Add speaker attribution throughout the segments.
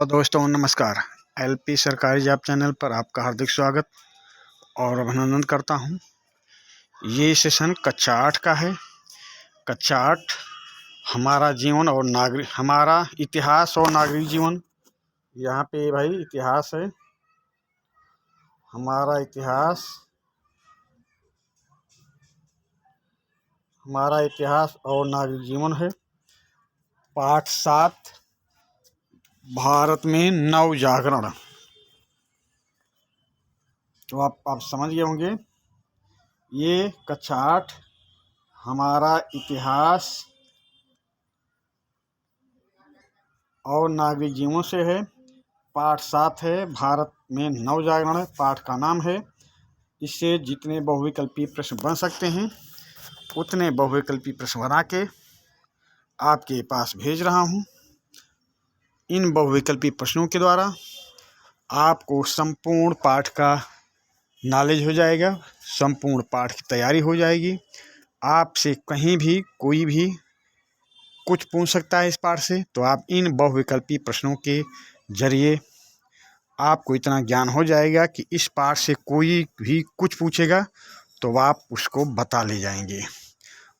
Speaker 1: तो दोस्तों नमस्कार। एलपी सरकारी जॉब चैनल पर आपका हार्दिक स्वागत और अभिनंदन करता हूं। ये सेशन कक्षा 8 का है। कक्षा 8 हमारा इतिहास और नागरिक जीवन। यहाँ पे भाई इतिहास है, हमारा इतिहास और नागरिक जीवन है। पाठ 7 भारत में नव जागरण। तो आप समझ गए होंगे। ये कक्षा 8 हमारा इतिहास और नागरिक जीवन से है। पाठ 7 है भारत में नव जागरण। पाठ का नाम है। इससे जितने बहुविकल्पी प्रश्न बन सकते हैं उतने बहुविकल्पी प्रश्न बना के आपके पास भेज रहा हूं। इन बहुविकल्पी प्रश्नों के द्वारा आपको संपूर्ण पाठ का नॉलेज हो जाएगा, संपूर्ण पाठ की तैयारी हो जाएगी। आपसे कहीं भी कोई भी कुछ पूछ सकता है इस पाठ से, तो आप इन बहुविकल्पी प्रश्नों के जरिए आपको इतना ज्ञान हो जाएगा कि इस पाठ से कोई भी कुछ पूछेगा तो आप उसको बता ले जाएंगे।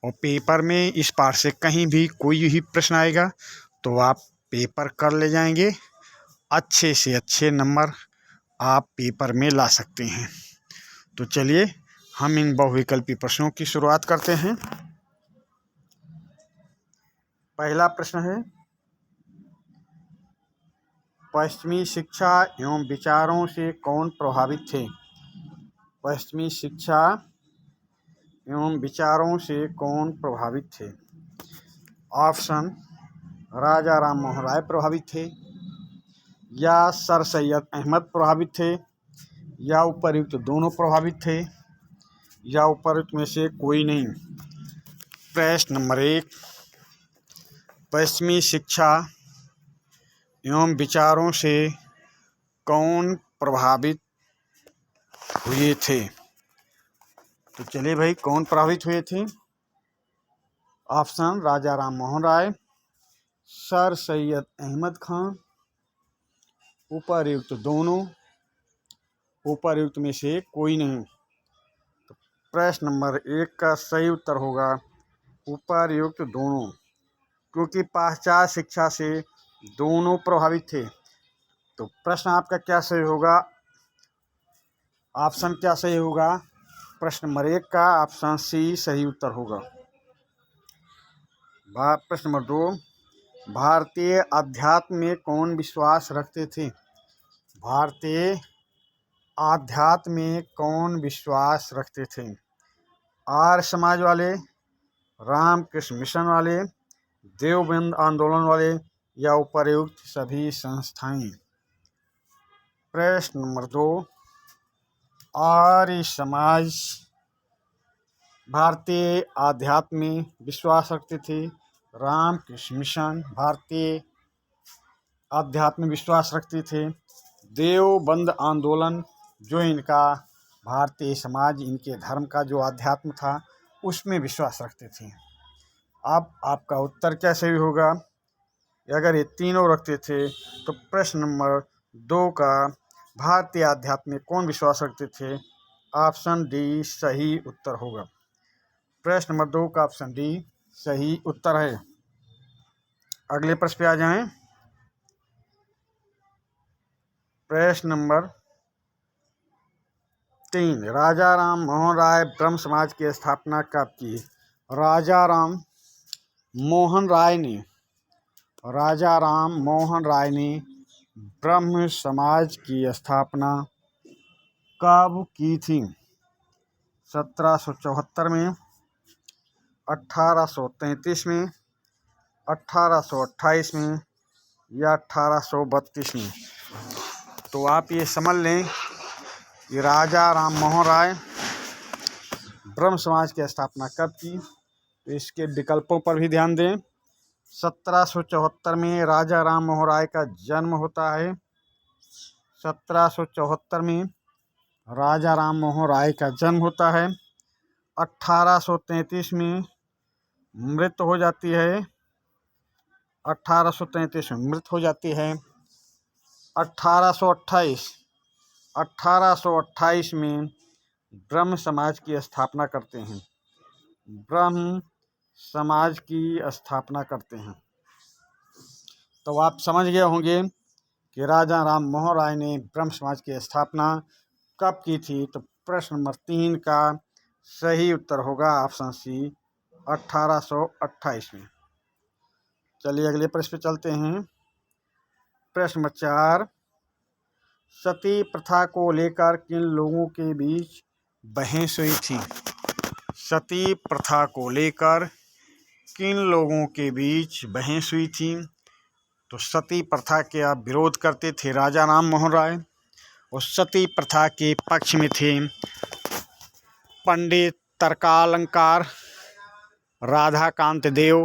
Speaker 1: और पेपर में इस पाठ से कहीं भी कोई भी प्रश्न आएगा तो आप पेपर कर ले जाएंगे। अच्छे से अच्छे नंबर आप पेपर में ला सकते हैं। तो चलिए हम इन बहुविकल्पी प्रश्नों की शुरुआत करते हैं। पहला प्रश्न है, पश्चिमी शिक्षा एवं विचारों से कौन प्रभावित थे? पश्चिमी शिक्षा एवं विचारों से कौन प्रभावित थे? ऑप्शन, राजा राम मोहन राय प्रभावित थे, या सर सैयद अहमद प्रभावित थे, या उपर्युक्त दोनों प्रभावित थे, या उपर्युक्त में से कोई नहीं। प्रश्न नंबर 1, पश्चिमी शिक्षा एवं विचारों से कौन प्रभावित हुए थे? तो चलिए भाई, कौन प्रभावित हुए थे? ऑप्शन, राजा राम मोहन राय, सर सैयद अहमद खान, उपर्युक्त दोनों, उपर्युक्त में से कोई नहीं। तो प्रश्न नंबर 1 का सही उत्तर होगा उपर्युक्त दोनों, क्योंकि पाश्चात्य शिक्षा से दोनों प्रभावित थे। तो प्रश्न आपका क्या सही होगा? ऑप्शन क्या सही होगा? प्रश्न नंबर 1 का ऑप्शन सी सही उत्तर होगा। प्रश्न नंबर 2, भारतीय अध्यात्म में कौन विश्वास रखते थे? भारतीय आध्यात्म में कौन विश्वास रखते थे? आर्य समाज वाले, रामकृष्ण मिशन वाले, देवबंद आंदोलन वाले, या उपर्युक्त सभी संस्थाएं? प्रश्न नंबर 2, आर्य समाज भारतीय आध्यात्म में विश्वास रखते थे, रामकृष्ण मिशन भारतीय आध्यात्म में विश्वास रखते थे, देवबंद आंदोलन जो इनका भारतीय समाज, इनके धर्म का जो आध्यात्म था उसमें विश्वास रखते थे। अब आपका उत्तर क्या सही होगा? अगर ये तीनों रखते थे तो प्रश्न नंबर 2 का भारतीय आध्यात्म में कौन विश्वास रखते थे, ऑप्शन डी सही उत्तर होगा। प्रश्न नंबर 2 का ऑप्शन डी सही उत्तर है। अगले प्रश्न पे आ जाएं। प्रश्न नंबर 3, राजा राम मोहन राय ब्रह्म समाज की स्थापना कब की? राजा राम मोहन राय ने ब्रह्म समाज की स्थापना कब की थी? 1774 में, 1833 में, 1828 में, या 1832 में? तो आप ये समझ लें कि राजा राम मोहन राय ब्रह्म समाज की स्थापना कब की। तो इसके विकल्पों पर भी ध्यान दें। 1774 में राजा राम मोहन राय का जन्म होता है। 1774 में राजा राम मोहन राय का जन्म होता है। 1833 में मृत्यु हो जाती है। 1833 में मृत्यु हो जाती है। 1828 1828 में ब्रह्म समाज की स्थापना करते हैं। ब्रह्म समाज की स्थापना करते हैं। तो आप समझ गए होंगे कि राजा राम मोहन राय ने ब्रह्म समाज की स्थापना कब की थी। तो प्रश्न नंबर 3 का सही उत्तर होगा ऑप्शन सी 1828 में। चलिए अगले प्रश्न पे चलते हैं। प्रश्न नंबर 4, सती प्रथा को लेकर किन लोगों के बीच बहस हुई थी। सती प्रथा को लेकर किन लोगों के बीच बहस हुई थी। तो सती प्रथा के आप विरोध करते थे राजा राम मोहन राय, और सती प्रथा के पक्ष में थे पंडित तर्कालंकार, राधाकांत देव।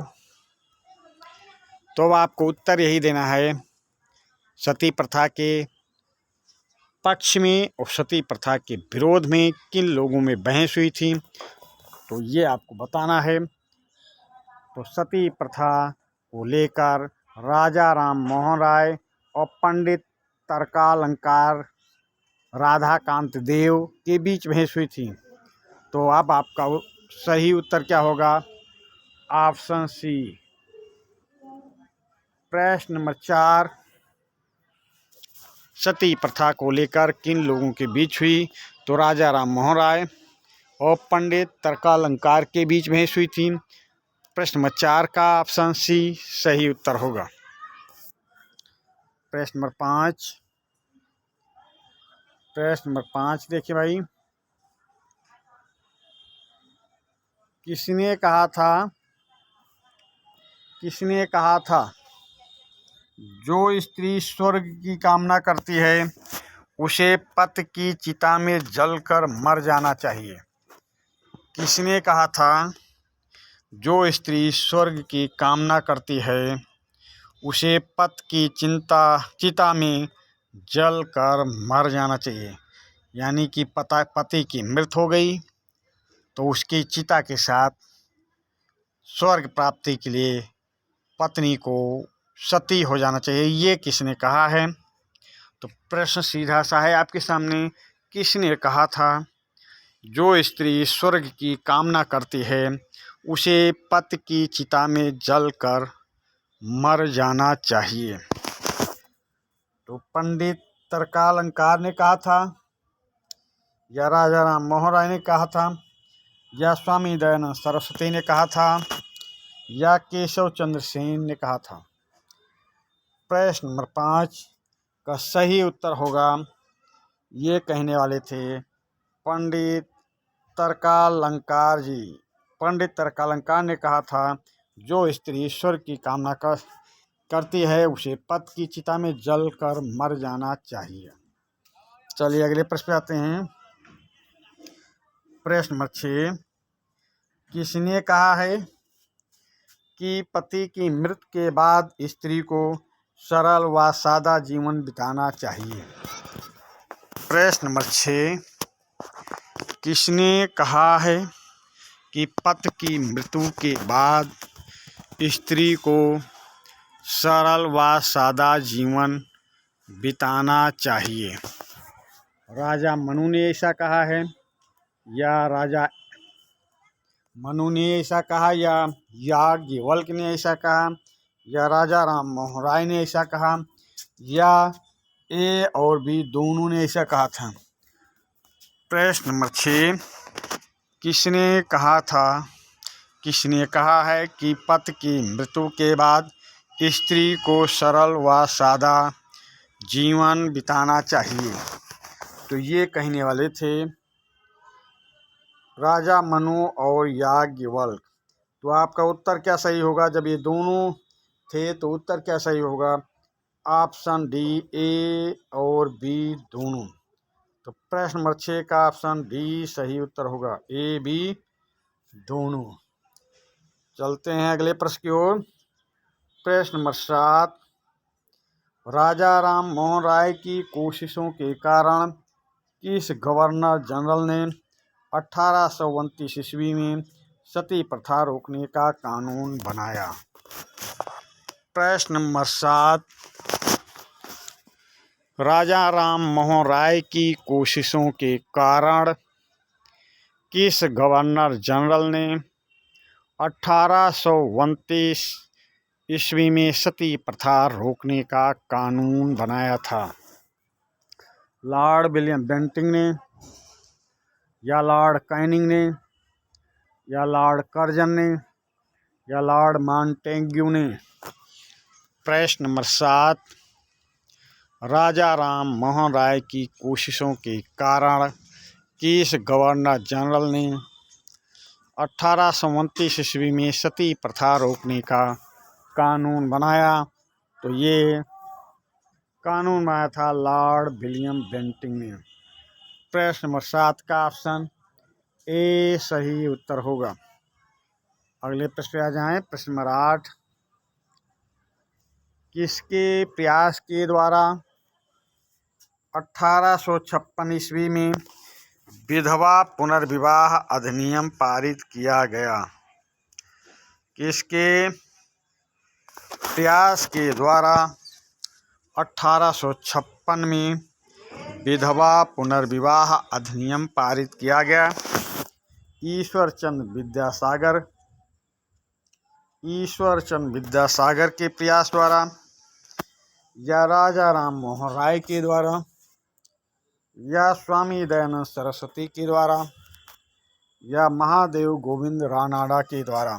Speaker 1: तो आपको उत्तर यही देना है, सती प्रथा के पक्ष में और सती प्रथा के विरोध में किन लोगों में बहस हुई थी, तो ये आपको बताना है। तो सती प्रथा को लेकर राजा राम मोहन राय और पंडित तर्कालंकार राधाकांत देव के बीच बहस हुई थी। तो अब आपका सही उत्तर क्या होगा, ऑप्शन सी। प्रश्न नंबर 4, सती प्रथा को लेकर किन लोगों के बीच हुई। तो राजा राम मोहन राय और पंडित तर्कालंकार के बीच बहस हुई थी। प्रश्न नंबर 4 का ऑप्शन सी सही उत्तर होगा। प्रश्न नंबर 5, देखिए भाई, किसने कहा था जो स्त्री स्वर्ग की कामना करती है उसे पति की चिता में जलकर मर जाना चाहिए। किसने कहा था जो स्त्री स्वर्ग की कामना करती है उसे पति की चिता में जलकर मर जाना चाहिए। यानी कि पति की मृत्यु हो गई तो उसकी चिता के साथ स्वर्ग प्राप्ति के लिए पत्नी को सती हो जाना चाहिए। ये किसने कहा है। तो प्रश्न सीधा सा है आपके सामने, किसने कहा था जो स्त्री स्वर्ग की कामना करती है उसे पति की चिता में जलकर मर जाना चाहिए। तो पंडित तर्कालंकार ने कहा था, या राजा राम मोहन राय ने कहा था, या स्वामी दयानंद सरस्वती ने कहा था, या केशव चंद्र सेन ने कहा था। प्रश्न नंबर 5 का सही उत्तर होगा, ये कहने वाले थे पंडित तर्कालंकार जी। पंडित तर्कालंकार ने कहा था जो स्त्री ईश्वर की कामना करती है उसे पति की चिता में जलकर मर जाना चाहिए। चलिए अगले प्रश्न पे आते हैं। प्रश्न नंबर 6, किसने कहा है कि पति की मृत्यु के बाद स्त्री को सरल व सादा जीवन बिताना चाहिए। प्रश्न नंबर 6, किसने कहा है कि पति की मृत्यु के बाद स्त्री को सरल व सादा जीवन बिताना चाहिए। राजा मनु ने ऐसा कहा है, या राजा मनु ने ऐसा कहा, या याज्ञवल्क्य ने ऐसा कहा, या राजा राम मोहन राय ने ऐसा कहा, या ए और बी दोनों ने ऐसा कहा था। प्रश्न नंबर 6, किसने कहा है कि पति की मृत्यु के बाद स्त्री को सरल व सादा जीवन बिताना चाहिए। तो ये कहने वाले थे राजा मनु और याज्ञवल्क्य। तो आपका उत्तर क्या सही होगा, जब ये दोनों थे तो उत्तर क्या सही होगा, ऑप्शन डी ए और बी दोनों। तो प्रश्न नंबर 6 का ऑप्शन डी सही उत्तर होगा, ए बी दोनों। चलते हैं अगले प्रश्न की ओर। प्रश्न नंबर 7, राजा राम मोहन राय की कोशिशों के कारण किस गवर्नर जनरल ने 1829 ईस्वी में सती प्रथा रोकने का कानून बनाया। प्रश्न नंबर 7, राजा राम मोहन राय की कोशिशों के कारण किस गवर्नर जनरल ने 1829 ईस्वी में सती प्रथा रोकने का कानून बनाया था? लॉर्ड विलियम बेंटिंक ने, या लॉर्ड कैनिंग ने, या लॉर्ड कर्जन ने, या लॉर्ड मॉन्टेग्यू ने? प्रश्न नंबर 7, राजा राम मोहन राय की कोशिशों के कारण किस गवर्नर जनरल ने 1829 ईस्वी में सती प्रथा रोकने का कानून बनाया? तो ये कानून बनाया था लॉर्ड विलियम बेंटिंक ने। प्रश्न नंबर 7 का ऑप्शन ए सही उत्तर होगा। अगले प्रश्न पे आ जाएं। प्रश्न नंबर 8, किसके प्रयास के द्वारा 1856 ईस्वी में विधवा पुनर्विवाह अधिनियम पारित किया गया? किसके प्रयास के द्वारा 1856 में विधवा पुनर्विवाह अधिनियम पारित किया गया? ईश्वर चंद्र विद्यासागर के प्रयास द्वारा, या राजा राम मोहन राय के द्वारा, या स्वामी दयानंद सरस्वती के द्वारा, या महादेव गोविंद रानाडा के द्वारा?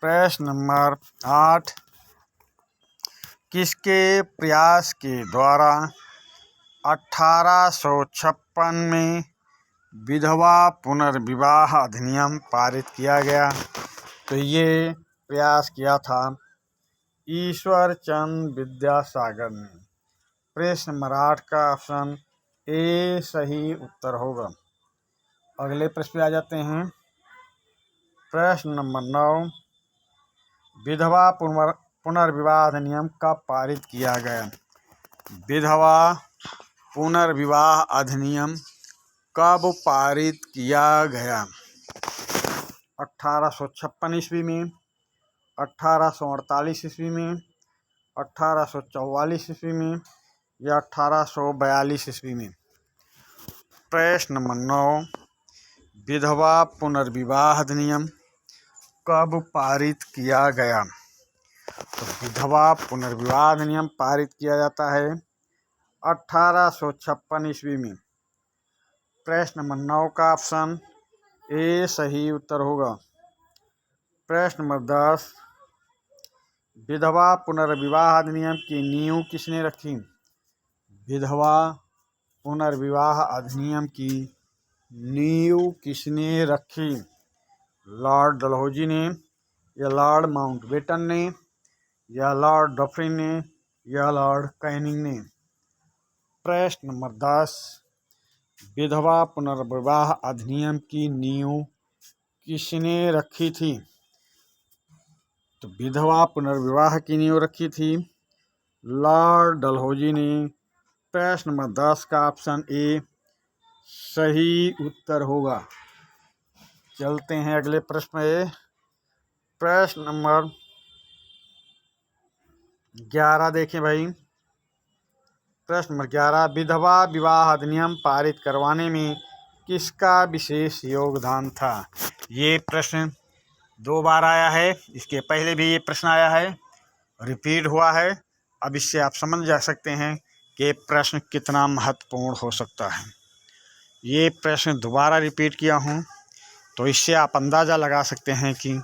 Speaker 1: प्रश्न नंबर 8, किसके प्रयास के द्वारा 1856 में विधवा पुनर्विवाह अधिनियम पारित किया गया? तो ये प्रयास किया था ईश्वर चंद्र विद्यासागर ने। प्रश्न नंबर 8 का ऑप्शन ए सही उत्तर होगा। अगले प्रश्न पे आ जाते हैं। प्रश्न नंबर 9, विधवा पुनर्विवाह अधिनियम कब पारित किया गया? विधवा पुनर्विवाह अधिनियम कब पारित किया गया? 1856 ईस्वी में, 1848 ईस्वी में, 1844 ईस्वी में, या 1842 ईस्वी में? प्रश्न नंबर 9, विधवा पुनर्विवाह अधिनियम कब पारित किया गया? तो विधवा पुनर्विवाह अधिनियम पारित किया जाता है 1856 ईस्वी में। प्रश्न नंबर 9 का ऑप्शन ए सही उत्तर होगा। प्रश्न नंबर 10, विधवा पुनर्विवाह अधिनियम की नींव किसने रखी? विधवा पुनर्विवाह अधिनियम की नींव किसने रखी? लॉर्ड डलहौजी ने, या लॉर्ड माउंटबेटन ने, या लॉर्ड डफरिन ने, या लॉर्ड कैनिंग ने? प्रश्न नंबर 10, विधवा पुनर्विवाह अधिनियम की नींव किसने रखी थी? तो विधवा पुनर्विवाह की नींव रखी थी लॉर्ड डलहौजी ने। प्रश्न नंबर 10 का ऑप्शन ए सही उत्तर होगा। चलते हैं अगले प्रश्न में। प्रश्न नंबर 11 देखें भाई। प्रश्न नंबर 11, विधवा विवाह अधिनियम पारित करवाने में किसका विशेष योगदान था? ये प्रश्न 2 बार आया है। इसके पहले भी ये प्रश्न आया है, रिपीट हुआ है। अब इससे आप समझ जा सकते हैं कि प्रश्न कितना महत्वपूर्ण हो सकता है। ये प्रश्न दोबारा रिपीट किया हूँ तो इससे आप अंदाज़ा लगा सकते हैं कि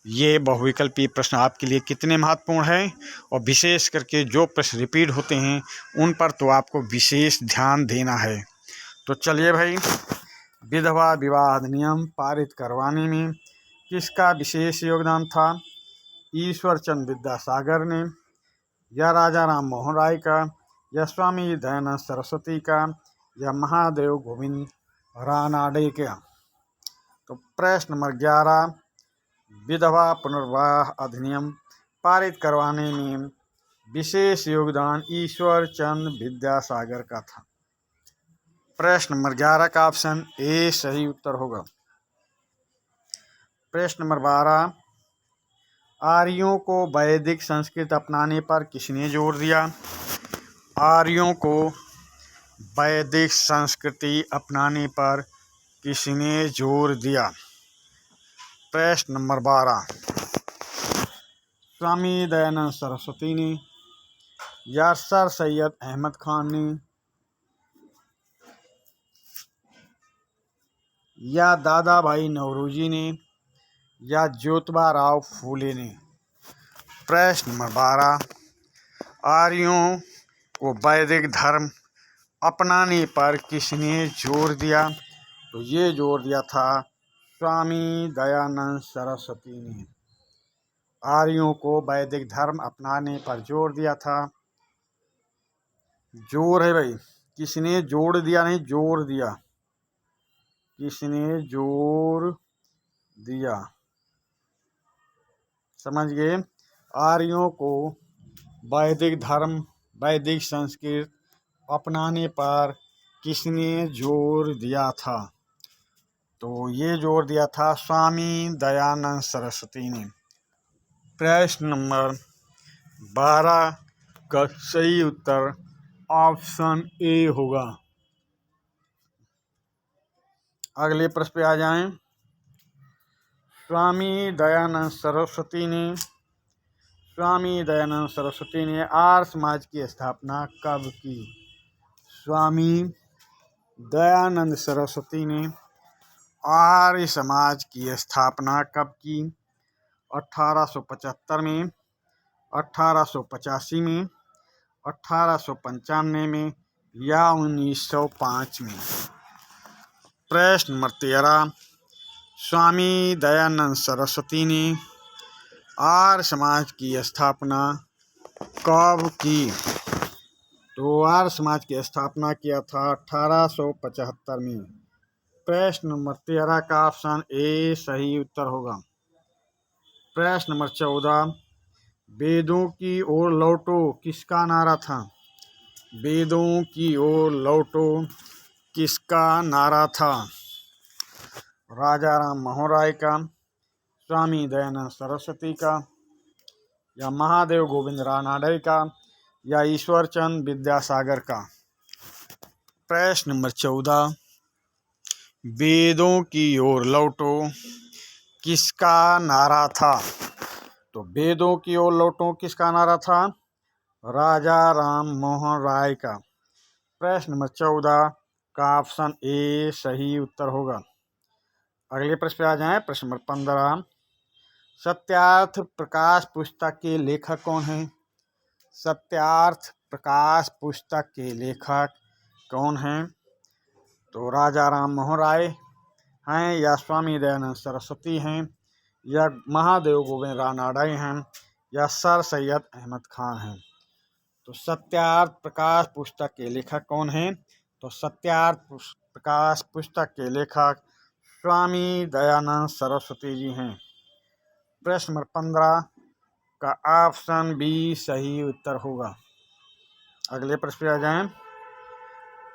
Speaker 1: ये बहुविकल्पीय प्रश्न आपके लिए कितने महत्वपूर्ण हैं, और विशेष करके जो प्रश्न रिपीट होते हैं उन पर तो आपको विशेष ध्यान देना है। तो चलिए भाई, विधवा विवाह अधिनियम पारित करवाने में किसका विशेष योगदान था? ईश्वर चंद्र विद्यासागर ने, या राजा राम मोहन राय का, या स्वामी दयानंद सरस्वती का, या महादेव गोविंद रानाडे का? तो प्रश्न नंबर 11, विधवा पुनर्विवाह अधिनियम पारित करवाने में विशेष योगदान ईश्वर चंद्र विद्यासागर का था। प्रश्न नंबर 11 का ऑप्शन ए सही उत्तर होगा। प्रश्न नंबर 12, आर्यों को वैदिक संस्कृत अपनाने पर किसने जोर दिया? आर्यों को वैदिक संस्कृति अपनाने पर किसने जोर दिया? प्रश्न नंबर 12 स्वामी दयानंद सरस्वती ने, या सर सैयद अहमद खान ने, या दादा भाई नौरोजी ने, या ज्योतिबा राव फूले ने। प्रश्न नंबर 12 आर्यों को वैदिक धर्म अपनाने पर किसने जोर दिया? तो ये जोर दिया था स्वामी दयानंद सरस्वती ने। आर्यों को वैदिक धर्म अपनाने पर जोर दिया था। जोर है भाई, किसने जोड़ दिया नहीं, जोर दिया। किसने जोर दिया, समझ गए? आर्यों को वैदिक धर्म, वैदिक संस्कृत अपनाने पर किसने जोर दिया था? तो ये जोर दिया था स्वामी दयानंद सरस्वती ने। प्रश्न नंबर 12 का सही उत्तर ऑप्शन ए होगा। अगले प्रश्न पे आ जाएं। स्वामी दयानंद सरस्वती ने आर्य समाज की स्थापना कब की? स्वामी दयानंद सरस्वती ने आर्य समाज की स्थापना कब की? 1875 में, 1885 में, 1895 में, या 1905 में। प्रश्न नंबर 13 स्वामी दयानंद सरस्वती ने आर्य समाज की स्थापना कब की? तो आर्य समाज की स्थापना किया था 1875 में। प्रश्न नंबर 13 का ऑप्शन ए सही उत्तर होगा। प्रश्न नंबर 14 वेदों की ओर लौटो किसका नारा था? वेदों की ओर लौटो किसका नारा था? राजा राम मोहन राय का, स्वामी दयानंद सरस्वती का, या महादेव गोविंद रानडे का, या ईश्वर चंद विद्यासागर का। प्रश्न नंबर 14 वेदों की ओर लौटो किसका नारा था? तो वेदों की ओर लौटो किसका नारा था? राजा राम मोहन राय का। प्रश्न नंबर 14 का ऑप्शन ए सही उत्तर होगा। अगले प्रश्न पे आ जाएं। प्रश्न नंबर 15 सत्यार्थ प्रकाश पुस्तक के लेखक कौन हैं? सत्यार्थ प्रकाश पुस्तक के लेखक कौन हैं? तो राजा राम मोहन राय हैं, या स्वामी दयानंद सरस्वती हैं, या महादेव गोविंद रानडे हैं, या सर सैयद अहमद खान हैं। तो सत्यार्थ प्रकाश पुस्तक के लेखक कौन हैं? तो सत्यार्थ प्रकाश पुस्तक के लेखक स्वामी दयानंद सरस्वती जी हैं। प्रश्न नंबर 15 का ऑप्शन बी सही उत्तर होगा। अगले प्रश्न पे आ जाएं।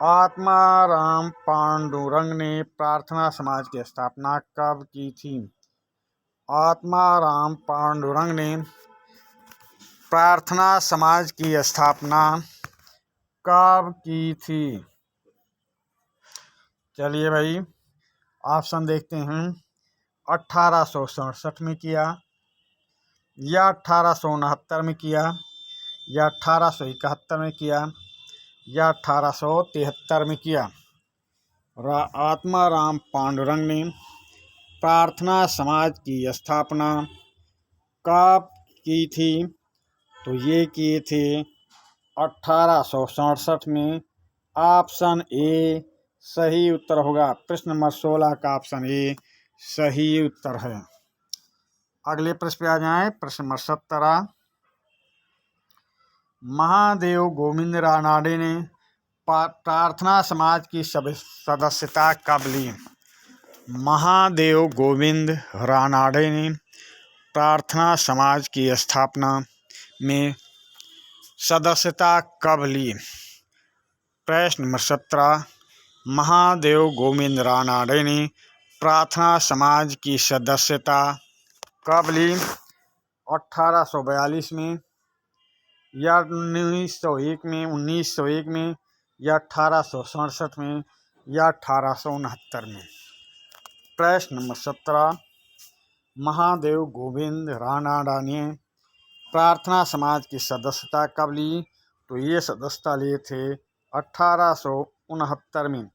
Speaker 1: आत्माराम पांडुरंग ने प्रार्थना समाज की स्थापना कब की थी? आत्माराम पांडुरंग ने प्रार्थना समाज की स्थापना कब की थी? चलिए भाई ऑप्शन देखते हैं। 1867 में किया, या 1869 में किया, या 1871 में किया, या 1873 में किया। आत्माराम पांडुरंग ने प्रार्थना समाज की स्थापना कब की थी? तो ये किए थे 1867 में। ऑप्शन ए सही उत्तर होगा। प्रश्न नंबर 16 का ऑप्शन ए सही उत्तर है। अगले प्रश्न पे आ जाएं। प्रश्न नंबर 17 महादेव गोविंद रानडे ने प्रार्थना समाज की सदस्यता कब ली? महादेव गोविंद रानडे ने प्रार्थना समाज की स्थापना में सदस्यता कब ली? प्रश्न नंबर 17 महादेव गोविंद रानडे ने प्रार्थना समाज की सदस्यता कब ली? 1842 में, या 1901 में, 1901 में, या 1867 में, या 1869 में। प्रश्न नंबर 17, महादेव गोविंद रानडे ने प्रार्थना समाज की सदस्यता कब ली? तो ये सदस्यता लिए थे 1869 में।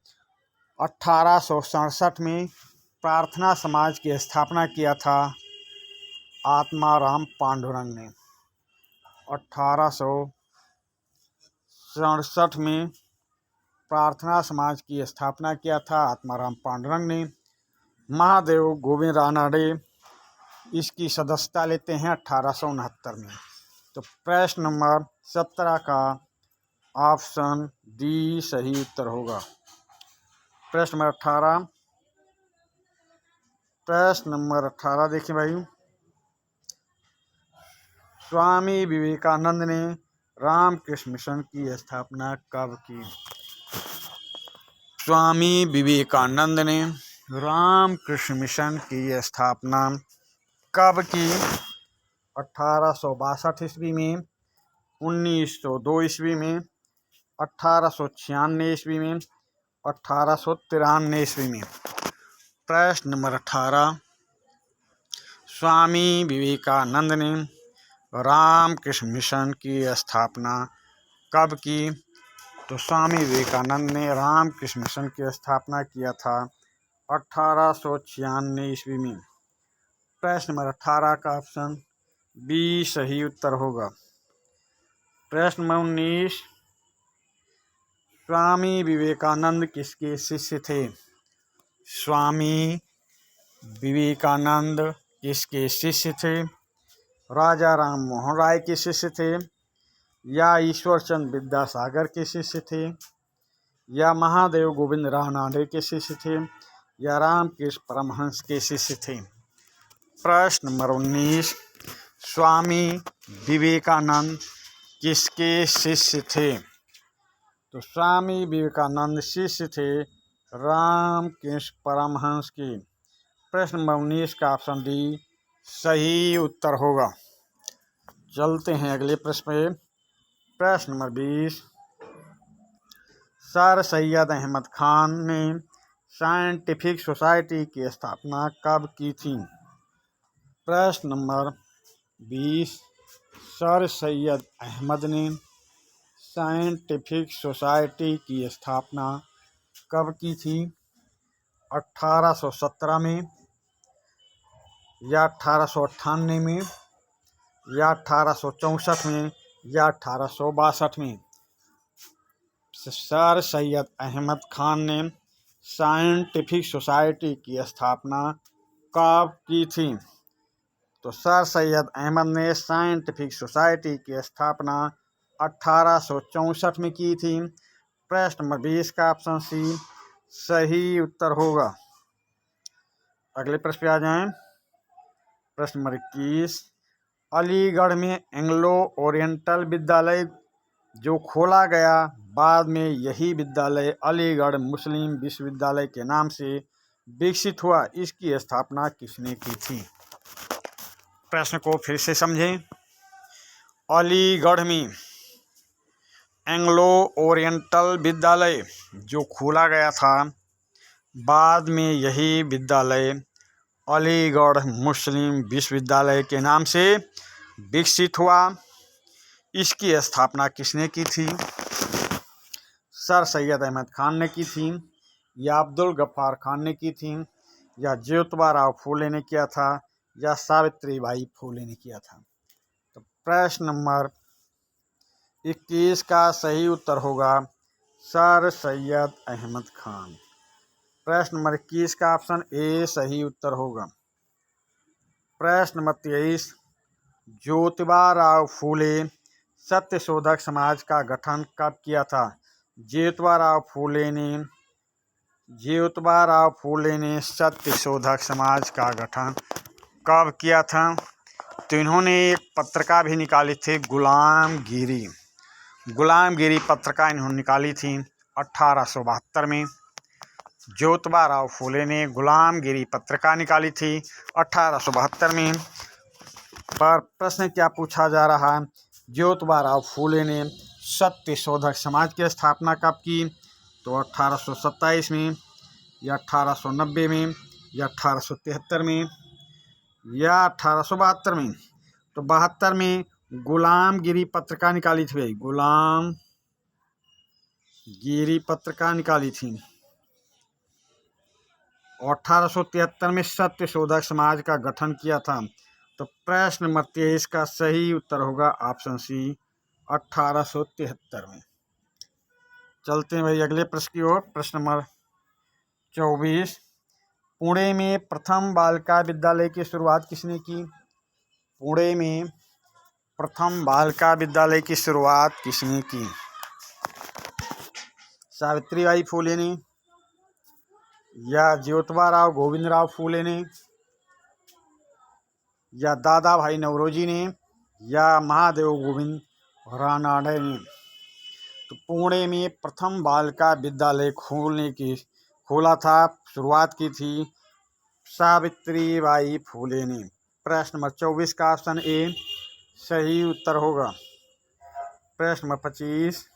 Speaker 1: 1867 में प्रार्थना समाज की स्थापना किया था आत्माराम पांडुरंग ने। 1867 में प्रार्थना समाज की स्थापना किया था आत्माराम पांडुरंग ने। महादेव गोविंद रानडे इसकी सदस्यता लेते हैं 1869 में। तो प्रश्न नंबर 17 का ऑप्शन डी सही उत्तर होगा। प्रश्न नंबर 18, प्रश्न नंबर 18 देखिए भाई, स्वामी विवेकानंद ने रामकृष्ण मिशन की स्थापना कब की? स्वामी विवेकानंद ने रामकृष्ण मिशन की स्थापना कब की? 1862 ईस्वी में, 1902 ईस्वी में, 1896 ईस्वी में, 1893 ईस्वी में। प्रश्न नंबर 18, स्वामी विवेकानंद ने रामकृष्ण मिशन की स्थापना कब की? तो स्वामी विवेकानंद ने रामकृष्ण मिशन की स्थापना किया था 1896 ईस्वी में। प्रश्न नंबर 18 का ऑप्शन बी सही उत्तर होगा। प्रश्न नंबर 19, स्वामी विवेकानंद किसके शिष्य थे? स्वामी विवेकानंद किसके शिष्य थे? राजा राम मोहन राय के शिष्य थे, या ईश्वरचंद विद्यासागर के शिष्य थे, या महादेव गोविंद रानडे के शिष्य थे, या रामकृष्ण परमहंस के शिष्य थे? प्रश्न नंबर 19, स्वामी विवेकानंद किसके शिष्य थे? तो स्वामी विवेकानंद शिष्य थे रामकृष्ण परमहंस के। प्रश्न नंबर 19 का ऑप्शन डी सही उत्तर होगा। चलते हैं अगले प्रश्न पे। प्रश्न नंबर 20, सर सैयद अहमद खान ने साइंटिफिक सोसाइटी की स्थापना कब की थी? प्रश्न नंबर 20, सर सैयद अहमद ने साइंटिफिक सोसाइटी की स्थापना कब की थी? 1817 में, या 1898 में, या 1864 में, या 1862 में। सर सैयद अहमद खान ने साइंटिफिक सोसाइटी की स्थापना कब की थी? तो सर सैयद अहमद ने साइंटिफिक सोसाइटी की स्थापना 1864 में की थी। प्रश्न नंबर 20 का ऑप्शन सी सही उत्तर होगा। अगले प्रश्न पे आ जाएं। प्रश्न नंबर 21, अलीगढ़ में एंग्लो ओरिएंटल विद्यालय जो खोला गया, बाद में यही विद्यालय अलीगढ़ मुस्लिम विश्वविद्यालय के नाम से विकसित हुआ, इसकी स्थापना किसने की थी? प्रश्न को फिर से समझें। अलीगढ़ में एंग्लो ओरिएंटल विद्यालय जो खोला गया था, बाद में यही विद्यालय अलीगढ़ मुस्लिम विश्वविद्यालय के नाम से विकसित हुआ, इसकी स्थापना किसने की थी? सर सैयद अहमद खान ने की थी, या अब्दुल गफ्फार खान ने की थी, या ज्योतिबा राव फूले ने किया था, या सावित्रीबाई फूले ने किया था? तो प्रश्न नंबर 21 का सही उत्तर होगा सर सैयद अहमद खान। प्रश्न नंबर 21 का ऑप्शन ए सही उत्तर होगा। प्रश्न नंबर 23, ज्योतिबा राव फूले सत्यशोधक समाज का गठन कब किया था? ज्योतिबा राव फूले ने सत्यशोधक समाज का गठन कब किया था? तो इन्होंने एक पत्रिका भी निकाली थी, गुलामगिरी पत्रिका इन्होंने निकाली थी 1872 में। ज्योतिबा राव फूले ने गुलामगिरी पत्रिका निकाली थी 1872 में। पर प्रश्न क्या पूछा जा रहा है ज्योतिबा राव फूले ने सत्य शोधक समाज की स्थापना कब की? तो 1827 में, या 1890 में, या 1873 में, या 1872 में? तो 72 में गुलामगिरी पत्रिका निकाली थी भाई, गुलामगिरी पत्रिका निकाली थी। और 1873 में सत्य शोधक समाज का गठन किया था। तो प्रश्न नंबर 23 का सही उत्तर होगा ऑप्शन सी, 1873 में। चलते हैं भाई अगले प्रश्न की ओर। प्रश्न नंबर 24, पुणे में प्रथम बालिका विद्यालय की शुरुआत किसने की? पुणे में प्रथम बालिका विद्यालय की शुरुआत किसने की? सावित्रीबाई फूले ने, या ज्योतिबा राव गोविंदराव फूले ने, या दादा भाई नौरोजी ने, या महादेव गोविंद रानडे ने? तो पुणे में प्रथम बालिका विद्यालय खोला था, शुरुआत की थी सावित्रीबाई फूले ने। प्रश्न नंबर 24 का ऑप्शन ए सही उत्तर होगा। प्रश्न नंबर 25,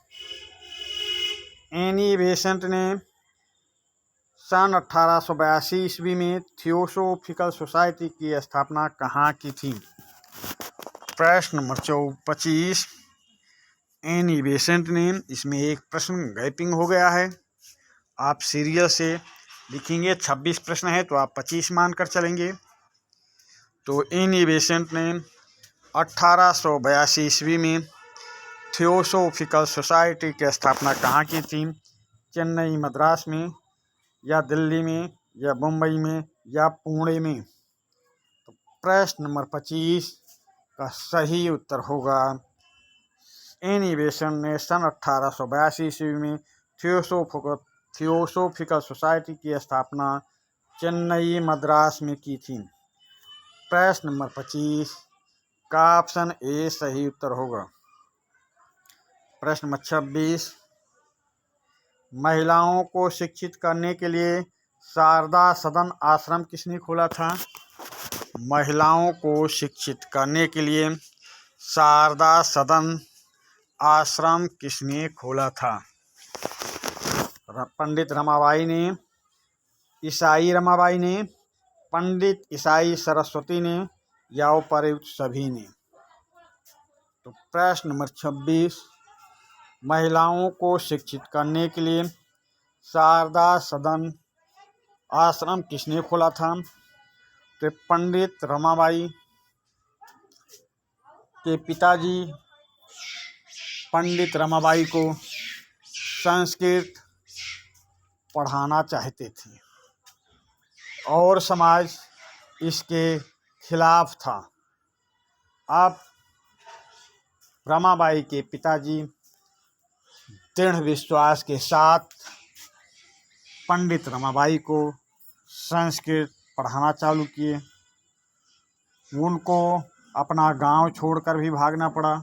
Speaker 1: एनी बेसेंट ने सन 1882 ईस्वी में थियोसोफिकल सोसाइटी की स्थापना कहाँ की थी? प्रश्न नंबर 25, एनी बेसेंट ने, इसमें एक प्रश्न गैपिंग हो गया है, आप सीरियल से लिखेंगे। 26 प्रश्न है तो आप 25 मानकर चलेंगे। तो एनी बेसेंट ने 1882 ईस्वी में थियोसोफिकल सोसाइटी की स्थापना कहाँ की थी? चेन्नई, मद्रास में, या दिल्ली में, या मुंबई में, या पुणे में? तो प्रश्न नंबर 25 का सही उत्तर होगा, एनी बेसेंट ने सन 1882 ईस्वी में थियोसोफिकल सोसाइटी की स्थापना चेन्नई, मद्रास में की थी। प्रश्न नंबर 25 का ऑप्शन ए सही उत्तर होगा। प्रश्न नंबर 26, महिलाओं को शिक्षित करने के लिए शारदा सदन आश्रम किसने खोला था? महिलाओं को शिक्षित करने के लिए शारदा सदन आश्रम किसने खोला था? पंडित रमाबाई ने, ईसाई रमाबाई ने, पंडित ईसाई सरस्वती ने, या उपर्युक्त सभी ने? तो प्रश्न नंबर 26, महिलाओं को शिक्षित करने के लिए शारदा सदन आश्रम किसने खोला था? तो पंडित रमाबाई के पिताजी पंडित रमाबाई को संस्कृत पढ़ाना चाहते थे और समाज इसके खिलाफ था। अब रमाबाई के पिताजी दृढ़ विश्वास के साथ पंडित रमाबाई को संस्कृत पढ़ाना चालू किए। उनको अपना गांव छोड़कर भी भागना पड़ा।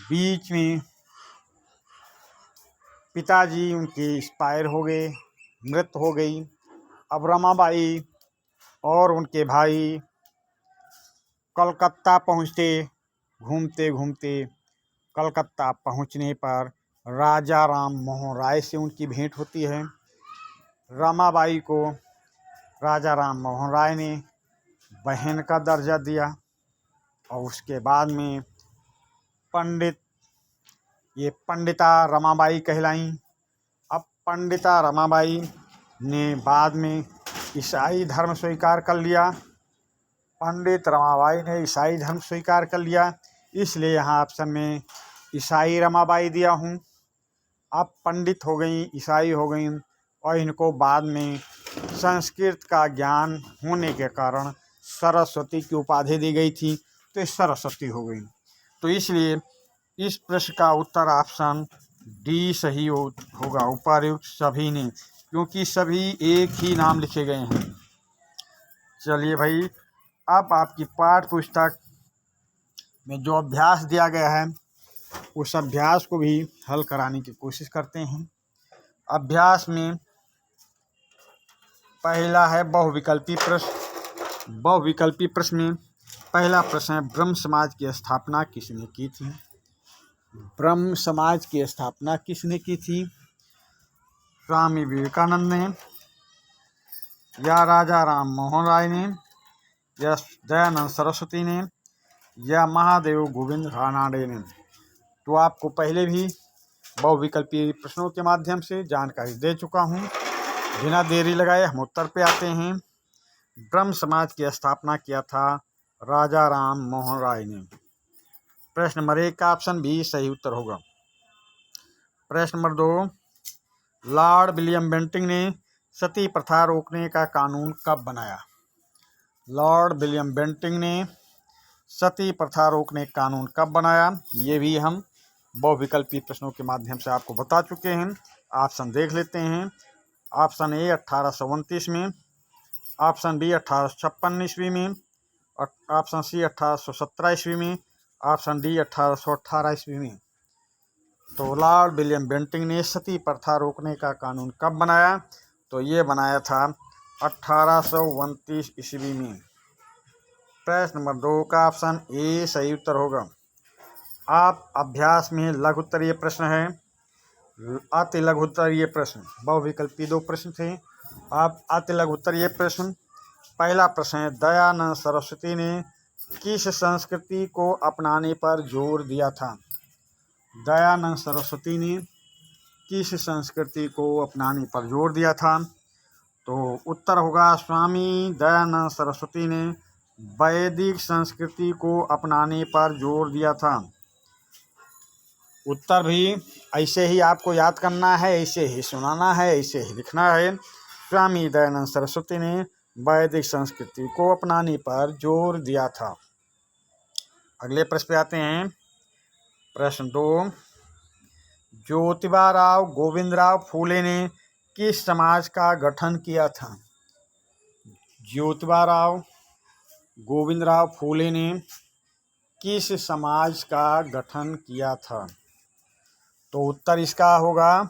Speaker 1: बीच में पिताजी उनके एक्सपायर हो गए, मृत्यु हो गई। अब रमाबाई और उनके भाई कलकत्ता पहुँचते, घूमते घूमते कलकत्ता पहुँचने पर राजा राम मोहन राय से उनकी भेंट होती है। रमाबाई को राजा राम मोहन राय ने बहन का दर्जा दिया और उसके बाद में पंडिता रमाबाई कहलाईं। अब पंडिता रमाबाई ने बाद में ईसाई धर्म स्वीकार कर लिया। पंडित रमाबाई ने ईसाई धर्म स्वीकार कर लिया, इसलिए यहाँ ऑप्शन में ईसाई रमाबाई दिया हूँ। अब पंडित हो गई, ईसाई हो गई, और इनको बाद में संस्कृत का ज्ञान होने के कारण सरस्वती की उपाधि दी गई थी, तो ये सरस्वती हो गई। तो इसलिए इस प्रश्न का उत्तर ऑप्शन डी सही होगा, उपर्युक्त सभी ने, क्योंकि सभी एक ही नाम लिखे गए हैं। चलिए भाई, अब आपकी पाठ्य पुस्तक में जो अभ्यास दिया गया है उस अभ्यास को भी हल कराने की कोशिश करते हैं। अभ्यास में पहला है बहुविकल्पी प्रश्न। बहुविकल्पी प्रश्न में पहला प्रश्न है, ब्रह्म समाज की स्थापना किसने की थी? ब्रह्म समाज की स्थापना किसने की थी? स्वामी विवेकानंद ने, या राजा राम मोहन राय ने, या दयानंद सरस्वती ने, या महादेव गोविंद रानडे ने? तो आपको पहले भी बहुविकल्पीय प्रश्नों के माध्यम से जानकारी दे चुका हूँ। बिना देरी लगाए हम उत्तर पे आते हैं। ब्रह्म समाज की स्थापना किया था राजा राम मोहन राय ने। प्रश्न नंबर 1 का ऑप्शन बी सही उत्तर होगा। प्रश्न नंबर 2, लॉर्ड विलियम बेंटिंक ने सती प्रथा रोकने का कानून कब बनाया? लॉर्ड विलियम बेंटिंक ने सती प्रथा रोकने का कानून कब बनाया? ये भी हम बहुविकल्पीय प्रश्नों के माध्यम से आपको बता चुके हैं। ऑप्शन देख लेते हैं। ऑप्शन ए 1829 में, ऑप्शन बी 1856 ईस्वी में, ऑप्शन सी 1817 ईस्वी में, ऑप्शन डी 1818 ईस्वी में। तो लॉर्ड विलियम बेंटिंक ने सती प्रथा रोकने का कानून कब बनाया? तो ये बनाया था 1829 ईस्वी में। प्रश्न नंबर 2 का ऑप्शन ए सही उत्तर होगा। आप अभ्यास में लघुत्तरीय प्रश्न है, अति लघुत्तरीय प्रश्न, बहुविकल्पीय 2 प्रश्न थे। आप अति लघुत्तरीय प्रश्न, पहला प्रश्न है, दयानंद सरस्वती ने किस संस्कृति को अपनाने पर जोर दिया था? दयानंद सरस्वती ने किस संस्कृति को अपनाने पर जोर दिया था? तो उत्तर होगा, स्वामी दयानंद सरस्वती ने वैदिक संस्कृति को अपनाने पर जोर दिया था। उत्तर भी ऐसे ही आपको याद करना है, ऐसे ही सुनाना है, ऐसे ही लिखना है। स्वामी दयानंद सरस्वती ने वैदिक संस्कृति को अपनाने पर जोर दिया था। अगले प्रश्न पे आते हैं। प्रश्न 2, ज्योतिबा गोविंदराव फूले ने किस समाज का गठन किया था? ज्योतिबा गोविंदराव फूले ने किस समाज का गठन किया था? तो उत्तर इसका होगा,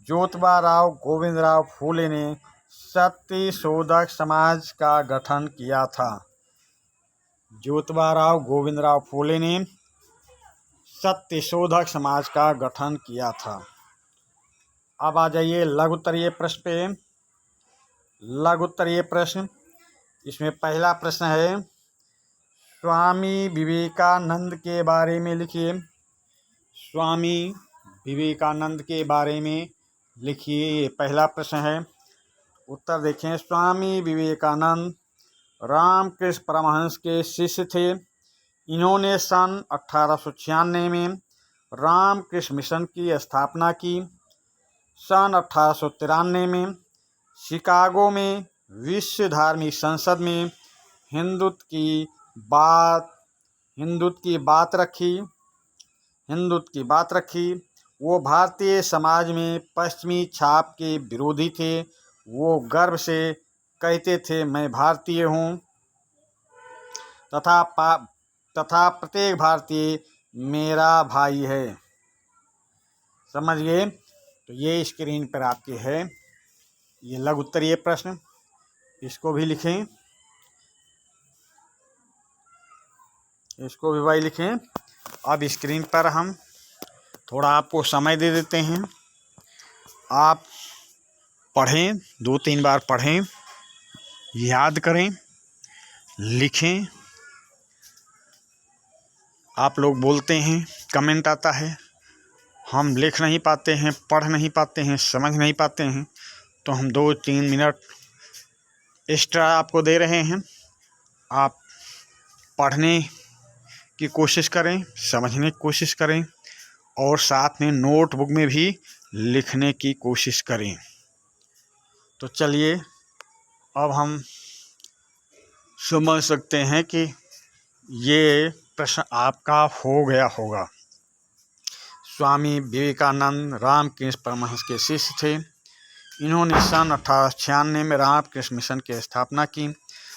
Speaker 1: ज्योतिबा गोविंदराव फूले ने सत्यशोधक समाज का गठन किया था। ज्योतिबा गोविंदराव फूले ने सत्यशोधक समाज का गठन किया था। अब आ जाइए लघुत्तरीय प्रश्न पे। लघुत्तरीय प्रश्न, इसमें पहला प्रश्न है, स्वामी विवेकानंद के बारे में लिखिए। स्वामी विवेकानंद के बारे में लिखिए, ये पहला प्रश्न है। उत्तर देखें, स्वामी विवेकानंद रामकृष्ण परमहंस के शिष्य थे। इन्होंने सन 1896 में रामकृष्ण मिशन की स्थापना की। सन 1893 में शिकागो में विश्व धार्मिक संसद में हिंदुत्व की बात रखी। वो भारतीय समाज में पश्चिमी छाप के विरोधी थे। वो गर्व से कहते थे, मैं भारतीय हूँ तथा प्रत्येक भारतीय मेरा भाई है। समझ गए? तो ये स्क्रीन पर आपके है ये लघुत्तरीय प्रश्न, इसको भी लिखें, इसको भी भाई लिखें। अब स्क्रीन पर हम थोड़ा आपको समय दे देते हैं। आप पढ़ें, 2-3 बार पढ़ें, याद करें, लिखें। आप लोग बोलते हैं, कमेंट आता है, हम लिख नहीं पाते हैं, पढ़ नहीं पाते हैं, समझ नहीं पाते हैं, तो हम 2-3 मिनट एक्स्ट्रा आपको दे रहे हैं। आप पढ़ने की कोशिश करें, समझने की कोशिश करें और साथ में नोटबुक में भी लिखने की कोशिश करें। तो चलिए, अब हम समझ सकते हैं कि ये प्रश्न आपका हो गया होगा। स्वामी विवेकानंद रामकृष्ण परमहंस के शिष्य थे। इन्होंने सन 1896 में रामकृष्ण मिशन की स्थापना की।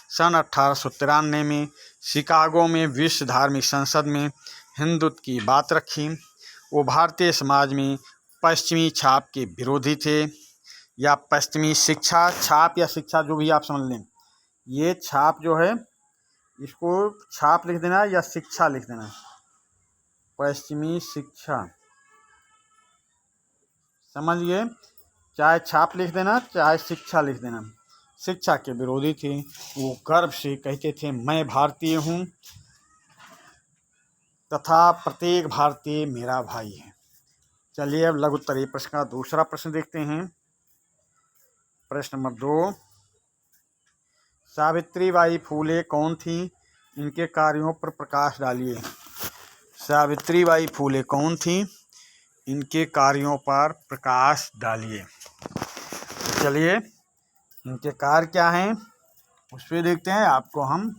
Speaker 1: सन 1893 में शिकागो में विश्व धार्मिक संसद में हिंदुत्व की बात रखी। वो भारतीय समाज में पश्चिमी छाप के विरोधी थे, या पश्चिमी शिक्षा, छाप या शिक्षा जो भी आप समझ लें। ये छाप जो है इसको छाप लिख देना या शिक्षा लिख देना, पश्चिमी शिक्षा, समझिए, चाहे छाप लिख देना चाहे शिक्षा लिख देना। शिक्षा के विरोधी थे, वो गर्व से कहते थे मैं भारतीय हूँ तथा प्रत्येक भारतीय मेरा भाई है। चलिए अब लघु उत्तरीय प्रश्न का दूसरा प्रश्न देखते हैं। प्रश्न नंबर 2, सावित्रीबाई फूले कौन थी, इनके कार्यों पर प्रकाश डालिए। सावित्रीबाई फूले कौन थी, इनके कार्यों पर प्रकाश डालिए। तो चलिए इनके कार्य क्या हैं उस पर देखते हैं। आपको हम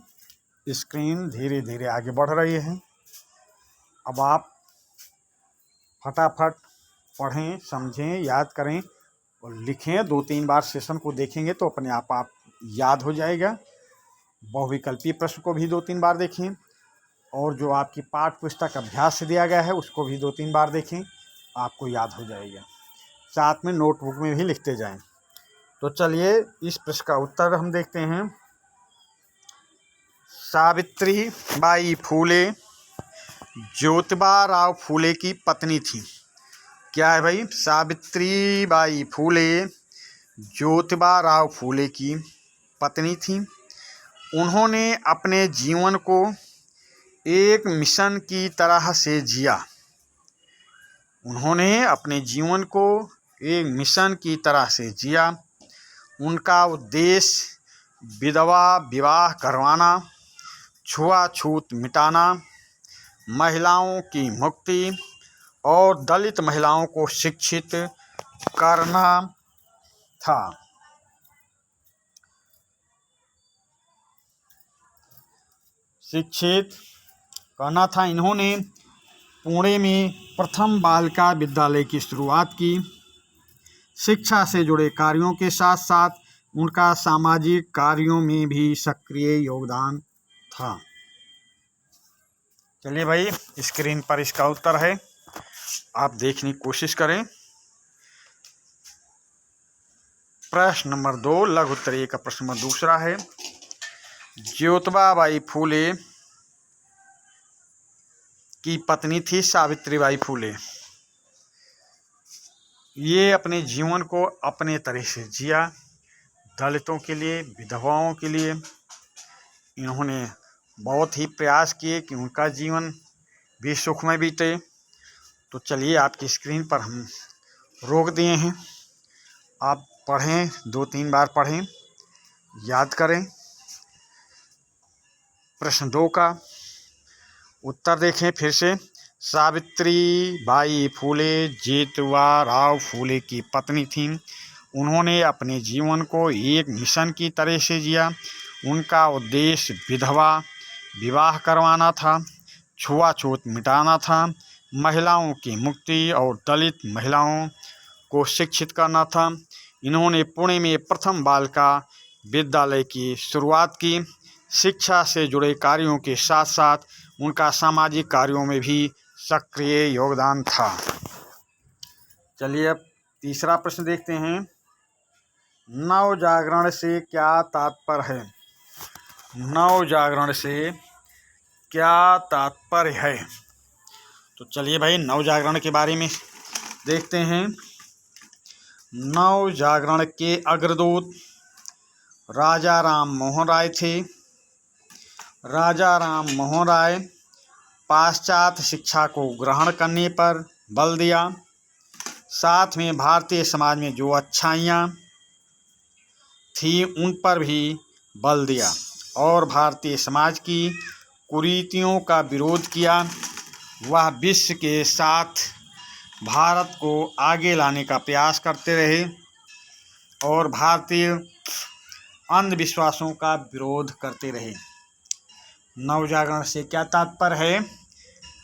Speaker 1: स्क्रीन धीरे धीरे आगे बढ़ रही है, अब आप फटाफट पढ़ें, समझें, याद करें और लिखें। 2-3 बार सेशन को देखेंगे तो अपने आप याद हो जाएगा। बहुविकल्पीय प्रश्न को भी 2-3 बार देखें और जो आपकी पाठ्य पुस्तक अभ्यास से दिया गया है उसको भी 2-3 बार देखें, आपको याद हो जाएगा। साथ में नोटबुक में भी लिखते जाएं। तो चलिए इस प्रश्न का उत्तर हम देखते हैं। सावित्रीबाई फूले ज्योतिबा राव फूले की पत्नी थी। क्या है भाई? सावित्रीबाई फूले ज्योतिबा राव फूले की पत्नी थी। उन्होंने अपने जीवन को एक मिशन की तरह से जिया। उन्होंने अपने जीवन को एक मिशन की तरह से जिया। उनका उद्देश्य विधवा विवाह करवाना, छुआछूत मिटाना, महिलाओं की मुक्ति और दलित महिलाओं को शिक्षित करना था। शिक्षित करना था। इन्होंने पुणे में प्रथम बालिका विद्यालय की शुरुआत की। शिक्षा से जुड़े कार्यों के साथ साथ उनका सामाजिक कार्यों में भी सक्रिय योगदान था। चलिए भाई स्क्रीन पर इसका उत्तर है, आप देखने की कोशिश करें। प्रश्न नंबर 2 लघु उत्तरीय का प्रश्न नंबर दूसरा है। ज्योतिबाबाई फूले की पत्नी थी सावित्रीबाई फूले। ये अपने जीवन को अपने तरह से जिया। दलितों के लिए, विधवाओं के लिए इन्होंने बहुत ही प्रयास किए कि उनका जीवन भी सुखमय बीते। तो चलिए आपकी स्क्रीन पर हम रोक दिए हैं, आप पढ़ें, 2-3 बार पढ़ें, याद करें। प्रश्न 2 का उत्तर देखें फिर से। सावित्रीबाई फूले ज्योतिबा राव फूले की पत्नी थीं। उन्होंने अपने जीवन को एक मिशन की तरह से जिया। उनका उद्देश्य विधवा विवाह करवाना था, छुआछूत मिटाना था, महिलाओं की मुक्ति और दलित महिलाओं को शिक्षित करना था। इन्होंने पुणे में प्रथम बालिका विद्यालय की शुरुआत की। शिक्षा से जुड़े कार्यों के साथ साथ उनका सामाजिक कार्यों में भी सक्रिय योगदान था। चलिए अब तीसरा प्रश्न देखते हैं। नव जागरण से क्या तात्पर्य है? नव जागरण से क्या तात्पर्य है? तो चलिए भाई नव जागरण के बारे में देखते हैं। नव जागरण के अग्रदूत राजा राम मोहन राय थे। राजा राम मोहन राय पाश्चात्य शिक्षा को ग्रहण करने पर बल दिया। साथ में भारतीय समाज में जो अच्छाइयाँ थी उन पर भी बल दिया और भारतीय समाज की कुरीतियों का विरोध किया। वह विश्व के साथ भारत को आगे लाने का प्रयास करते रहे और भारतीय अंधविश्वासों का विरोध करते रहे। नवजागरण से क्या तात्पर्य है?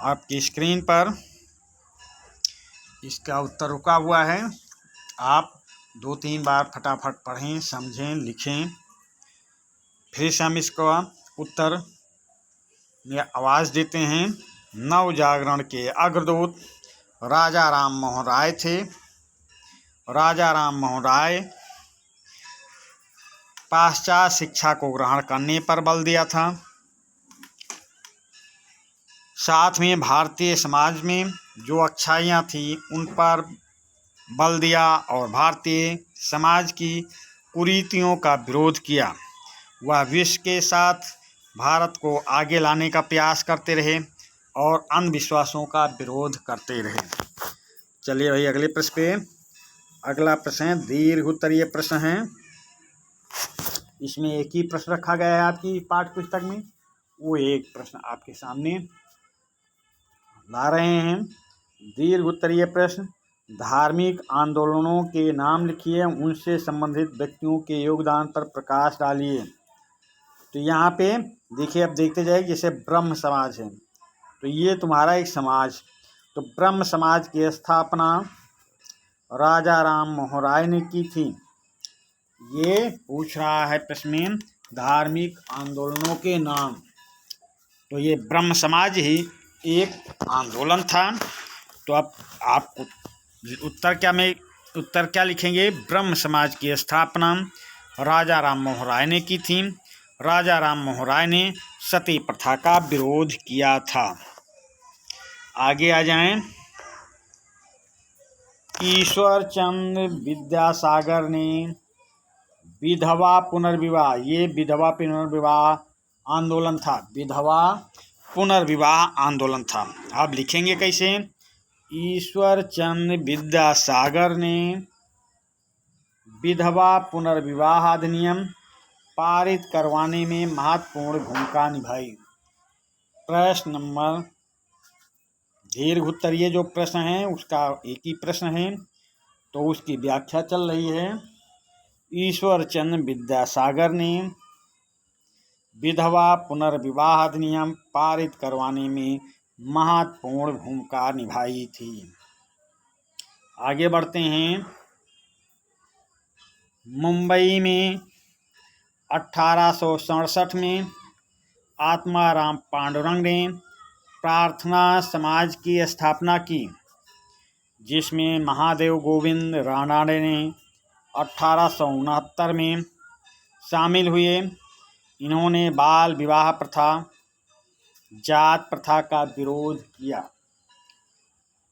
Speaker 1: आपकी स्क्रीन पर इसका उत्तर रुका हुआ है, आप 2-3 बार फटाफट पढ़ें, समझें, लिखें। फिर से हम इसका उत्तर में आवाज़ देते हैं। नव जागरण के अग्रदूत राजा राम मोहन राय थे। राजा राम मोहन राय पाश्चात्य शिक्षा को ग्रहण करने पर बल दिया था। साथ में भारतीय समाज में जो अच्छाइयाँ थी उन पर बल दिया और भारतीय समाज की कुरीतियों का विरोध किया। वह विश्व के साथ भारत को आगे लाने का प्रयास करते रहे और अंधविश्वासों का विरोध करते रहे। चलिए भाई अगले प्रश्न पे। अगला प्रश्न है दीर्घ उत्तरीय प्रश्न है। इसमें एक ही प्रश्न रखा गया है आपकी पाठ्य पुस्तक में, वो एक प्रश्न आपके सामने ला रहे हैं। दीर्घ उत्तरीय प्रश्न, धार्मिक आंदोलनों के नाम लिखिए, उनसे संबंधित व्यक्तियों के योगदान पर प्रकाश डालिए। तो यहाँ पे देखिए, अब देखते जाइए, जैसे ब्रह्म समाज है तो ये तुम्हारा एक समाज, तो ब्रह्म समाज की स्थापना राजा राम मोहन राय ने की थी। ये पूछ रहा है प्रश्न में धार्मिक आंदोलनों के नाम, तो ये ब्रह्म समाज ही एक आंदोलन था। तो अब आपको उत्तर क्या लिखेंगे? ब्रह्म समाज की स्थापना राजा राम मोहन राय ने की थी। राजा राम मोहन राय ने सती प्रथा का विरोध किया था। आगे आ जाएं। ईश्वर चंद्र विद्यासागर ने विधवा पुनर्विवाह, ये विधवा पुनर्विवाह आंदोलन था, विधवा पुनर्विवाह आंदोलन था। आप लिखेंगे कैसे? ईश्वर चंद्र विद्यासागर ने विधवा पुनर्विवाह अधिनियम पारित करवाने में महत्वपूर्ण भूमिका निभाई। प्रश्न नंबर दीर्घ उत्तरीय जो प्रश्न है उसका एक ही प्रश्न है, तो उसकी व्याख्या चल रही है। ईश्वर चंद्र विद्यासागर ने विधवा पुनर्विवाह अधिनियम पारित करवाने में महत्वपूर्ण भूमिका निभाई थी। आगे बढ़ते हैं। मुंबई में 1867 में आत्माराम पांडुरंग ने प्रार्थना समाज की स्थापना की, जिसमें महादेव गोविंद रानड़े ने 1869 में शामिल हुए। इन्होंने बाल विवाह प्रथा, जात प्रथा का विरोध किया।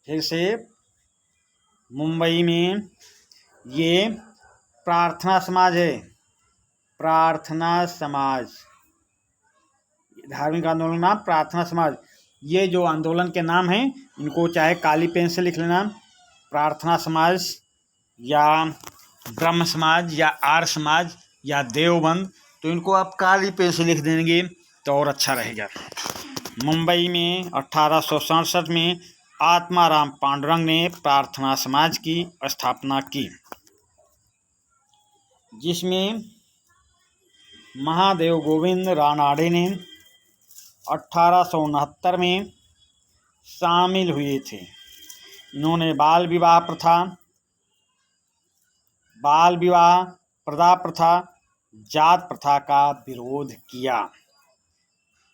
Speaker 1: फिर से मुंबई में ये प्रार्थना समाज है, प्रार्थना समाज, धार्मिक आंदोलन नाम प्रार्थना समाज। ये जो आंदोलन के नाम हैं इनको चाहे काली पेन से लिख लेना, प्रार्थना समाज या ब्रह्म समाज या आर्य समाज या देवबंद, तो इनको आप काली पेन से लिख देंगे तो और अच्छा रहेगा। मुंबई में 1867 में आत्माराम पांडुरंग ने प्रार्थना समाज की स्थापना की, जिसमें महादेव गोविंद रानड़े ने 1869 में शामिल हुए थे। इन्होंने बाल विवाह प्रथा, प्रदा प्रथा, जात प्रथा का विरोध किया।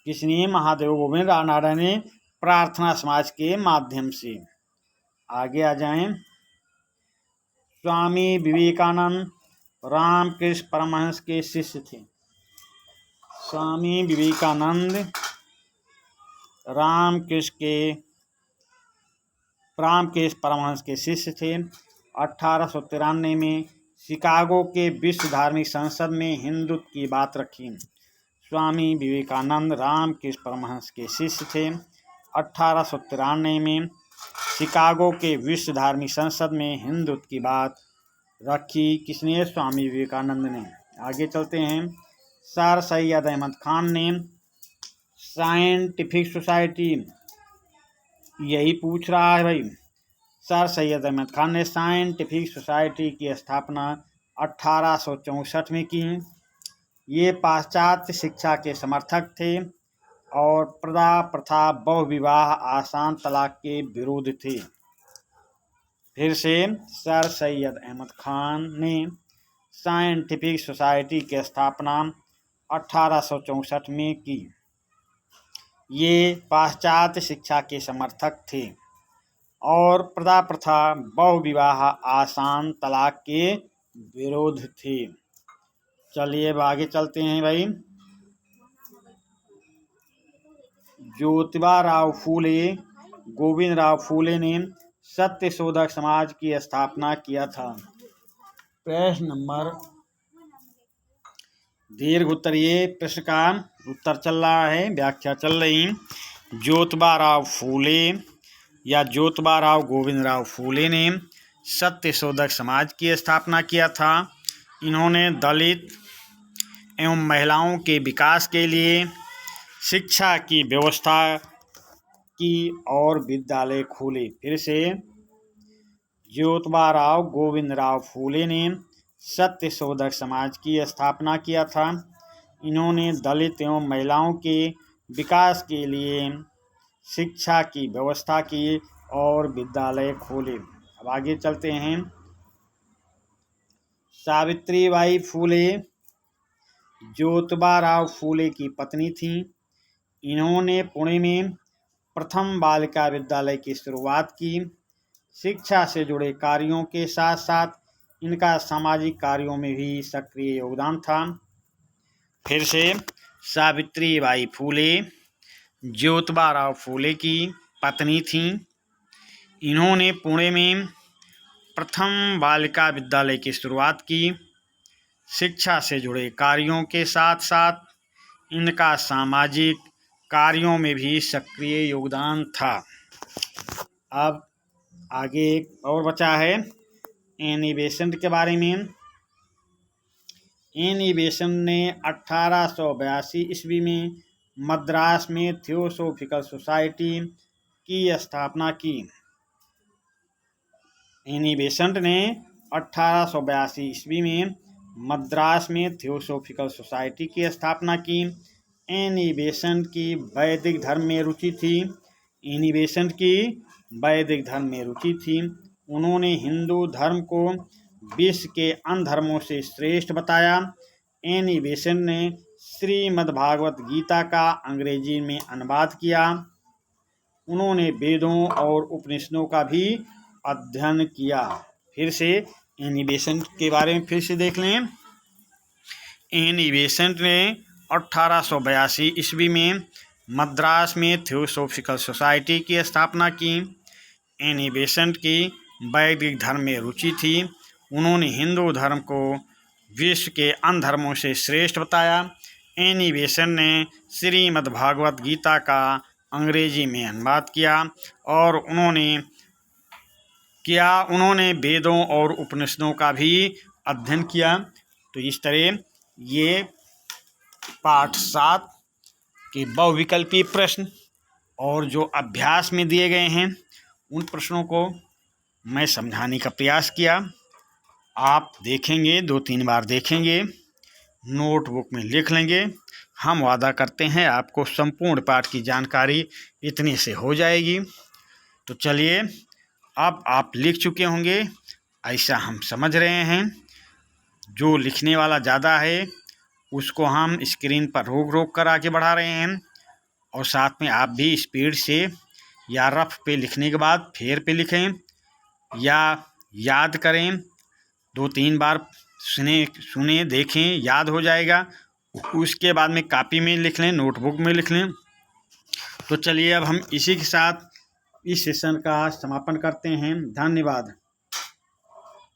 Speaker 1: किसने? महादेव गोविंद रानड़े ने प्रार्थना समाज के माध्यम से। आगे आ जाएं। स्वामी विवेकानंद रामकृष्ण परमहंस के शिष्य थे। स्वामी विवेकानंद रामकृष्ण परमहंस के शिष्य थे। 1893 में शिकागो के विश्व धार्मिक संसद में हिंदुत्व की बात रखी। स्वामी विवेकानंद रामकृष्ण परमहंस के शिष्य थे। 1893 में शिकागो के विश्व धार्मिक संसद में हिंदुत्व की बात रखी। किसने? स्वामी विवेकानंद ने। आगे चलते हैं। सर सैयद अहमद खान ने साइंटिफिक सोसाइटी, यही पूछ रहा है भाई, सर सैयद अहमद खान ने साइंटिफिक सोसाइटी की स्थापना 1864 में की। ये पाश्चात्य शिक्षा के समर्थक थे और प्रदा प्रथा, बहुविवाह, आसान तलाक के विरुद्ध थे। फिर से सर सैयद अहमद खान ने साइंटिफिक सोसाइटी की स्थापना 1864 में की। ये पाश्चात्य शिक्षा के समर्थक थे और प्रदा प्रथा, बहुविवाह, आसान तलाक के विरोध थे। चलिए अब आगे चलते हैं भाई। ज्योतिबा फूले गोविंदराव फूले ने सत्यशोधक समाज की स्थापना किया था। प्रश्न नंबर दीर्घ उत्तरीय प्रश्न का उत्तर चल रहा है, व्याख्या चल रही। ज्योतिबा फूले या ज्योतिबा गोविंदराव फूले ने सत्यशोधक समाज की स्थापना किया था। इन्होंने दलित एवं महिलाओं के विकास के लिए शिक्षा की व्यवस्था की और विद्यालय खोले। फिर से, ज्योतिबा गोविंदराव फूले ने सत्यशोधक समाज की स्थापना किया था। इन्होंने दलित एवं महिलाओं के विकास के लिए शिक्षा की व्यवस्था की और विद्यालय खोले। अब आगे चलते हैं। सावित्रीबाई फूले ज्योतिबा फूले की पत्नी थीं। इन्होंने पुणे में प्रथम बालिका विद्यालय की शुरुआत की। शिक्षा से जुड़े कार्यों के साथ साथ इनका सामाजिक कार्यों में भी सक्रिय योगदान था। फिर से, सावित्रीबाई फूले ज्योतिबा फूले की पत्नी थीं। इन्होंने पुणे में प्रथम बालिका विद्यालय की शुरुआत की। शिक्षा से जुड़े कार्यों के साथ साथ इनका सामाजिक कार्यों में भी सक्रिय योगदान था। अब आगे एक और बचा है एनी बेसेंट के बारे में। एनी बेसेंट ने 1882 ईस्वी में मद्रास में थियोसॉफिकल सोसाइटी की स्थापना की। एनी बेसेंट ने 1882 ईस्वी में मद्रास में थियोसॉफिकल सोसाइटी की स्थापना की। एनी बेसेंट की वैदिक धर्म में रुचि थी। एनी बेसेंट की वैदिक धर्म में रुचि थी। उन्होंने हिंदू धर्म को विश्व के अन्य धर्मों से श्रेष्ठ बताया। एनी बेसेंट ने श्रीमद्भागवत गीता का अंग्रेजी में अनुवाद किया। उन्होंने वेदों और उपनिषदों का भी अध्ययन किया। फिर से एनी बेसेंट के बारे में फिर से देख लें। एनी बेसेंट ने 1882 ईस्वी में मद्रास में थियोसॉफिकल सोसाइटी की स्थापना की। एनी बेसेंट की वैदिक धर्म में रुचि थी। उन्होंने हिंदू धर्म को विश्व के अन्य धर्मों से श्रेष्ठ बताया। एनी बेसेंट ने श्रीमद्भागवत गीता का अंग्रेजी में अनुवाद किया और उन्होंने वेदों और उपनिषदों का भी अध्ययन किया। तो इस तरह ये पाठ 7 के बहुविकल्पीय प्रश्न और जो अभ्यास में दिए गए हैं उन प्रश्नों को मैं समझाने का प्रयास किया। आप देखेंगे, 2-3 बार देखेंगे, नोटबुक में लिख लेंगे। हम वादा करते हैं आपको संपूर्ण पाठ की जानकारी इतने से हो जाएगी। तो चलिए, अब आप लिख चुके होंगे ऐसा हम समझ रहे हैं। जो लिखने वाला ज़्यादा है उसको हम स्क्रीन पर रोक कर आगे बढ़ा रहे हैं और साथ में आप भी स्पीड से या रफ पे लिखने के बाद फेर पे लिखें या याद करें। 2-3 बार सुने देखें, याद हो जाएगा। उसके बाद में कॉपी में लिख लें, नोटबुक में लिख लें। तो चलिए, अब हम इसी के साथ इस सेशन का समापन करते हैं। धन्यवाद।